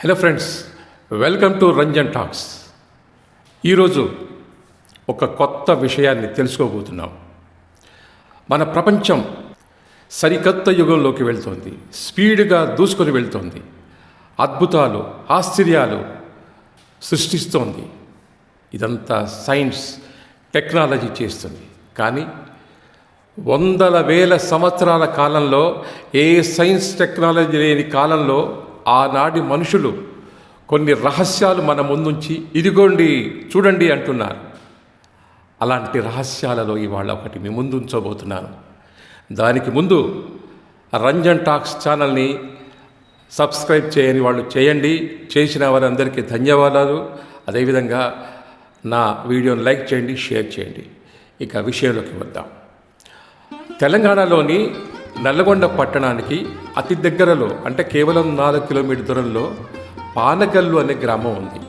Hello friends, welcome to Ranjan talks. ఈరోజు ఒక కొత్త విషయాన్ని తెలుసుకోబోతున్నాం. మన ప్రపంచం సరికొత్త యుగంలోకి వెళ్తోంది. స్పీడ్గా దూసుకొని వెళ్తోంది. అద్భుతాలు, ఆశ్చర్యాలు సృష్టిస్తోంది. ఇదంతా సైన్స్, టెక్నాలజీ చేస్తుంది. కానీ వందల వేల సంవత్సరాల కాలంలో ఏ సైన్స్ టెక్నాలజీ లేని కాలంలో ఆనాటి మనుషులు కొన్ని రహస్యాలు మన ముందుంచి ఇదిగోండి చూడండి అంటున్నారు. అలాంటి రహస్యాలలో ఇవాళ ఒకటి మీ ముందు ఉంచబోతున్నాను. దానికి ముందు రంజన్ టాక్స్ ఛానల్ని సబ్స్క్రైబ్ చేయని వాళ్ళు చేయండి. చేసిన వారందరికీ ధన్యవాదాలు. అదేవిధంగా నా వీడియోని లైక్ చేయండి, షేర్ చేయండి. ఇక విషయంలోకి వద్దాం. తెలంగాణలోని నల్లగొండ పట్టణానికి అతి దగ్గరలో, అంటే కేవలం 4 కిలోమీటర్ దూరంలో పానగల్లు అనే గ్రామం ఉంది.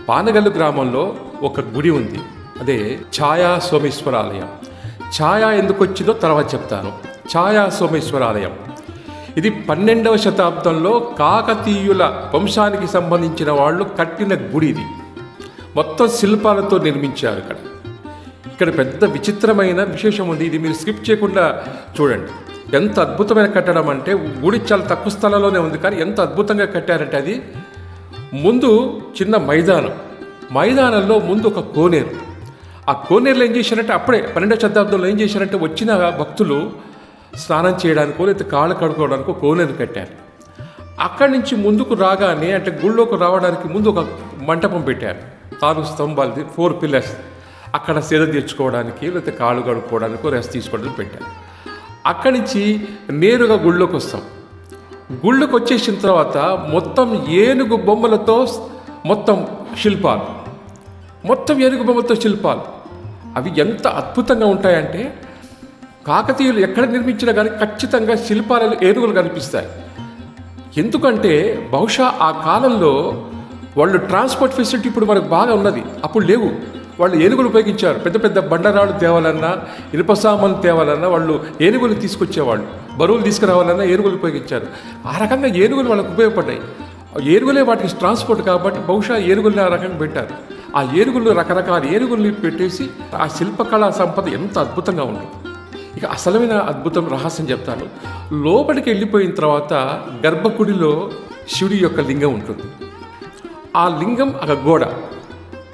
పానగల్లు గ్రామంలో ఒక గుడి ఉంది. అదే ఛాయా సోమేశ్వరాలయం. ఛాయా ఎందుకు వచ్చిందో తర్వాత చెప్తాను. ఛాయా సోమేశ్వరాలయం ఇది 12వ శతాబ్దంలో కాకతీయుల వంశానికి సంబంధించిన వాళ్ళు కట్టిన గుడి. ఇది మొత్తం శిల్పాలతో నిర్మించారు. ఇక్కడ పెద్ద విచిత్రమైన విశేషం ఉంది. ఇది మీరు స్కిప్ చేయకుండా చూడండి. ఎంత అద్భుతమైన కట్టడం అంటే, గుడి చాలా తక్కువ స్థలంలోనే ఉంది, కానీ ఎంత అద్భుతంగా కట్టారంటే, అది ముందు చిన్న మైదానంలో ముందు ఒక కోనేరు. ఆ కోనేరులో ఏం చేశారంటే, అప్పుడే 12వ శతాబ్దంలో ఏం చేశారంటే, వచ్చిన భక్తులు స్నానం చేయడానికో లేదా కాళ్ళు కడుక్కోవడానికో కోనేరు కట్టారు. అక్కడి నుంచి ముందుకు రాగానే, అంటే గుళ్ళోకి రావడానికి ముందు ఒక మంటపం పెట్టారు. 4 స్తంభాలది, 4 పిల్లర్స్. అక్కడ సేద తీర్చుకోవడానికి లేకపోతే కాళ్ళు కడుక్కోవడానికి రెస్ట్ తీసుకోవడానికి పెట్టారు. అక్కడి నుంచి నేరుగా గుళ్ళోకి వస్తాం. గుళ్ళోకి వచ్చేసిన తర్వాత మొత్తం ఏనుగు బొమ్మలతో శిల్పాలు. అవి ఎంత అద్భుతంగా ఉంటాయంటే, కాకతీయులు ఎక్కడ నిర్మించినా కానీ ఖచ్చితంగా శిల్పాలలో ఏనుగులు కనిపిస్తాయి. ఎందుకంటే బహుశా ఆ కాలంలో వాళ్ళు ట్రాన్స్పోర్ట్ ఫెసిలిటీ ఇప్పుడు మనకు బాగా ఉన్నది, అప్పుడు లేవు. వాళ్ళు ఏనుగులు ఉపయోగించారు. పెద్ద పెద్ద బండరాళ్ళు తేవాలన్నా, ఇనుప సామాన్లు తేవాలన్నా వాళ్ళు ఏనుగులు తీసుకొచ్చేవాళ్ళు. బరువులు తీసుకురావాలన్నా ఏనుగులు ఉపయోగించారు. ఆ రకంగా ఏనుగులు వాళ్ళకు ఉపయోగపడ్డాయి. ఏనుగులే వాటికి ట్రాన్స్పోర్ట్ కాబట్టి బహుశా ఏనుగుల్ని ఆ రకంగా పెట్టారు. ఆ ఏనుగులు రకరకాల ఏనుగుల్ని పెట్టేసి ఆ శిల్పకళా సంపద ఎంత అద్భుతంగా ఉంటుంది. ఇక అసలమైన అద్భుతం రహస్యం చెప్తాను. లోపలికి వెళ్ళిపోయిన తర్వాత గర్భగుడిలో శివుడి యొక్క లింగం ఉంటుంది. ఆ లింగం ఒక గోడ.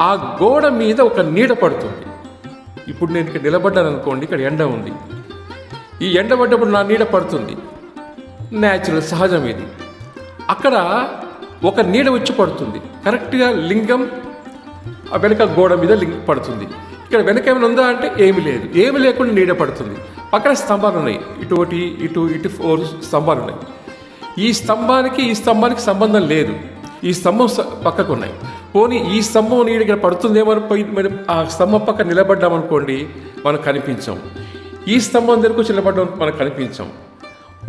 ఆ గోడ మీద ఒక నీడ పడుతుంది. ఇప్పుడు నేను ఇక్కడ నిలబడ్డాను అనుకోండి, ఇక్కడ ఎండ ఉంది. ఈ ఎండ పడ్డప్పుడు నా నీడ పడుతుంది. న్యాచురల్, సహజం ఇది. అక్కడ ఒక నీడ వచ్చి పడుతుంది. కరెక్ట్గా లింగం వెనక గోడ మీద లింగం పడుతుంది. ఇక్కడ వెనక ఏమైనా ఉందా అంటే ఏమి లేదు. ఏమి లేకుండా నీడ పడుతుంది. పక్కన స్తంభాలు ఉన్నాయి. ఇటు 4 స్తంభాలు ఉన్నాయి. ఈ స్తంభానికి సంబంధం లేదు. ఈ స్తంభం పక్కకు ఉన్నాయి. పోనీ ఈ స్తంభం నీడ ఇక్కడ పడుతుందేమో పోయి ఆ స్తంభం పక్క నిలబడ్డామనుకోండి, మనకు కనిపించాం. ఈ స్తంభం దగ్గరకు వచ్చి నిలబడ్డాం, మనకు కనిపించాం.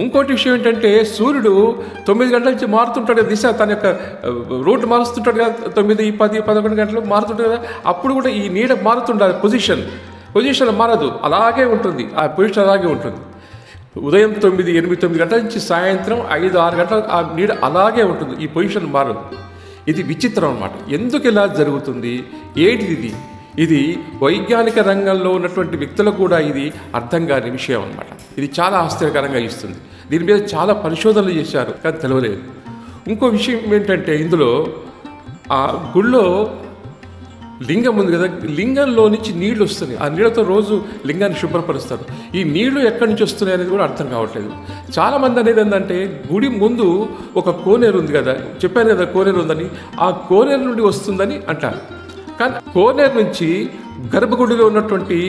ఇంకోటి విషయం ఏంటంటే, సూర్యుడు 9 గంటల నుంచి మారుతుంటాడు కదా దిశ, తన యొక్క రూట్ మారుస్తుంటాడు కదా, 9, 10, 11 గంటలు మారుతుంటాడు కదా. అప్పుడు కూడా ఈ నీడ మారుతుండాలి. పొజిషన్ మారదు, అలాగే ఉంటుంది. ఆ పొజిషన్ అలాగే ఉంటుంది. ఉదయం 8, 9 గంటల నుంచి సాయంత్రం 5, 6 గంటల ఆ నీడ అలాగే ఉంటుంది. ఈ పొజిషన్ మారదు. ఇది విచిత్రం అన్నమాట. ఎందుకు ఇలా జరుగుతుంది, ఏంటిది ఇది వైజ్ఞానిక రంగంలో ఉన్నటువంటి వ్యక్తులకు కూడా ఇది అర్థం కాని విషయం అన్నమాట. ఇది చాలా ఆశ్చర్యకరంగా ఇస్తుంది. దీని మీద చాలా పరిశోధనలు చేశారు, కానీ తెలియలేదు. ఇంకో విషయం ఏంటంటే, ఇందులో ఆ గుళ్ళో లింగం ఉంది కదా, లింగంలో నుంచి నీళ్లు వస్తున్నాయి. ఆ నీళ్ళతో రోజు లింగాన్ని శుభ్రపరుస్తారు. ఈ నీళ్లు ఎక్కడి నుంచి వస్తున్నాయి అనేది కూడా అర్థం కావట్లేదు. చాలామంది అనేది ఏంటంటే, గుడి ముందు ఒక కోనేరు ఉంది కదా, చెప్పాను కదా కోనేరు ఉందని, ఆ కోనేరు నుండి వస్తుందని అంటారు. కానీ కోనేరు నుంచి గర్భగుడిలో ఉన్నటువంటి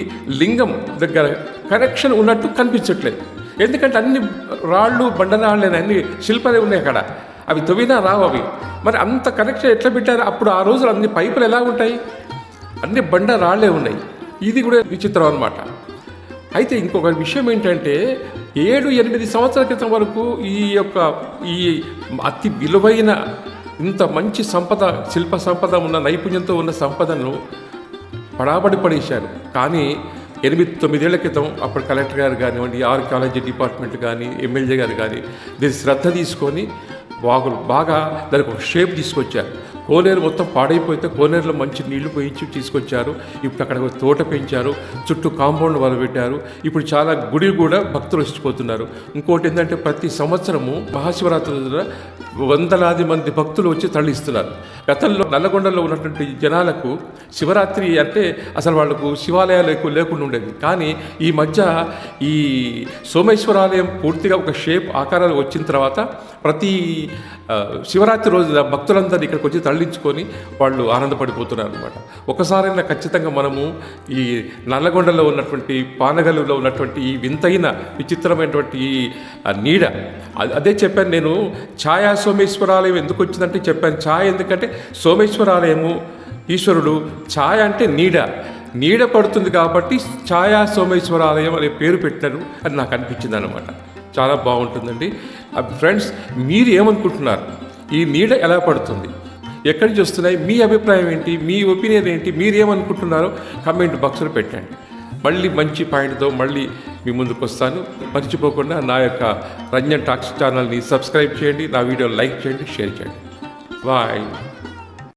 లింగం దగ్గర కనెక్షన్ ఉన్నట్టు కనిపించట్లేదు. ఎందుకంటే అన్ని రాళ్ళు, బండరాళ్ళే, అన్ని శిల్పాలే ఉన్నాయి అక్కడ. అవి తవ్వినా రావు అవి. మరి అంత కనెక్షన్ ఎట్లా పెట్టారు? అప్పుడు ఆ రోజులు అన్ని పైపులు ఎలా ఉంటాయి? అన్ని బండ రాళ్లే ఉన్నాయి. ఇది కూడా విచిత్రం అన్నమాట. అయితే ఇంకొక విషయం ఏంటంటే, 7-8 సంవత్సరాల క్రితం వరకు ఈ అతి విలువైన ఇంత మంచి సంపద, శిల్ప సంపద ఉన్న, నైపుణ్యంతో ఉన్న సంపదను పడేశారు. కానీ 8-9 ఏళ్ల క్రితం అప్పుడు కలెక్టర్ గారు కానివ్వండి, ఆర్కియాలజీ డిపార్ట్మెంట్ కానీ, ఎమ్మెల్యే గారు కానీ దీని శ్రద్ధ తీసుకొని వాగులు బాగా దానికి ఒక షేప్ తీసుకొచ్చారు. కోనేరు మొత్తం పాడైపోతే కోనేరులో మంచి నీళ్లు పోయించి తీసుకొచ్చారు. ఇప్పుడు అక్కడ ఒక తోట పెంచారు, చుట్టూ కాంపౌండ్ వాళ్ళు పెట్టారు. ఇప్పుడు చాలా గుడిలు కూడా భక్తులు వచ్చిపోతున్నారు. ఇంకోటి ఏంటంటే ప్రతి సంవత్సరము మహాశివరాత్రి రోజున వందలాది మంది భక్తులు వచ్చి తరలిస్తున్నారు. గతంలో నల్లగొండలో ఉన్నటువంటి జనాలకు శివరాత్రి అంటే అసలు వాళ్ళకు శివాలయాలు ఎక్కువ లేకుండా ఉండేది. కానీ ఈ మధ్య ఈ సోమేశ్వరాలయం పూర్తిగా ఒక షేప్ ఆకారాలు వచ్చిన తర్వాత ప్రతి శివరాత్రి రోజున భక్తులందరినీ ఇక్కడికి వచ్చి తరలించుకొని వాళ్ళు ఆనందపడిపోతున్నారు అనమాట. ఒకసారైనా ఖచ్చితంగా మనము ఈ నల్లగొండలో ఉన్నటువంటి పానగల్లులో ఉన్నటువంటి ఈ వింతైన విచిత్రమైనటువంటి ఈ నీడ, అదే చెప్పాను నేను. ఛాయా సోమేశ్వరాలయం ఎందుకు వచ్చిందంటే చెప్పాను. ఛాయ ఎందుకంటే సోమేశ్వరాలయము ఈశ్వరుడు, ఛాయ అంటే నీడ పడుతుంది కాబట్టి ఛాయా సోమేశ్వరాలయం అనే పేరు పెట్టారు అని నాకు అనిపించింది అనమాట. చాలా బాగుంటుందండి. ఫ్రెండ్స్, మీరు ఏమనుకుంటున్నారు? ఈ నీడ ఎలా పడుతుంది, ఎక్కడి నుంచి వస్తున్నాయి, మీ అభిప్రాయం ఏంటి, మీ ఒపీనియన్ ఏంటి, మీరు ఏమనుకుంటున్నారో కామెంట్ బాక్స్లో పెట్టండి. మళ్ళీ మంచి పాయింట్తో మళ్ళీ మీ ముందుకు వస్తాను. మర్చిపోకుండా నా యొక్క రంజన్ టాక్స్ ఛానల్ని సబ్స్క్రైబ్ చేయండి, నా వీడియో లైక్ చేయండి, షేర్ చేయండి. బాయ్.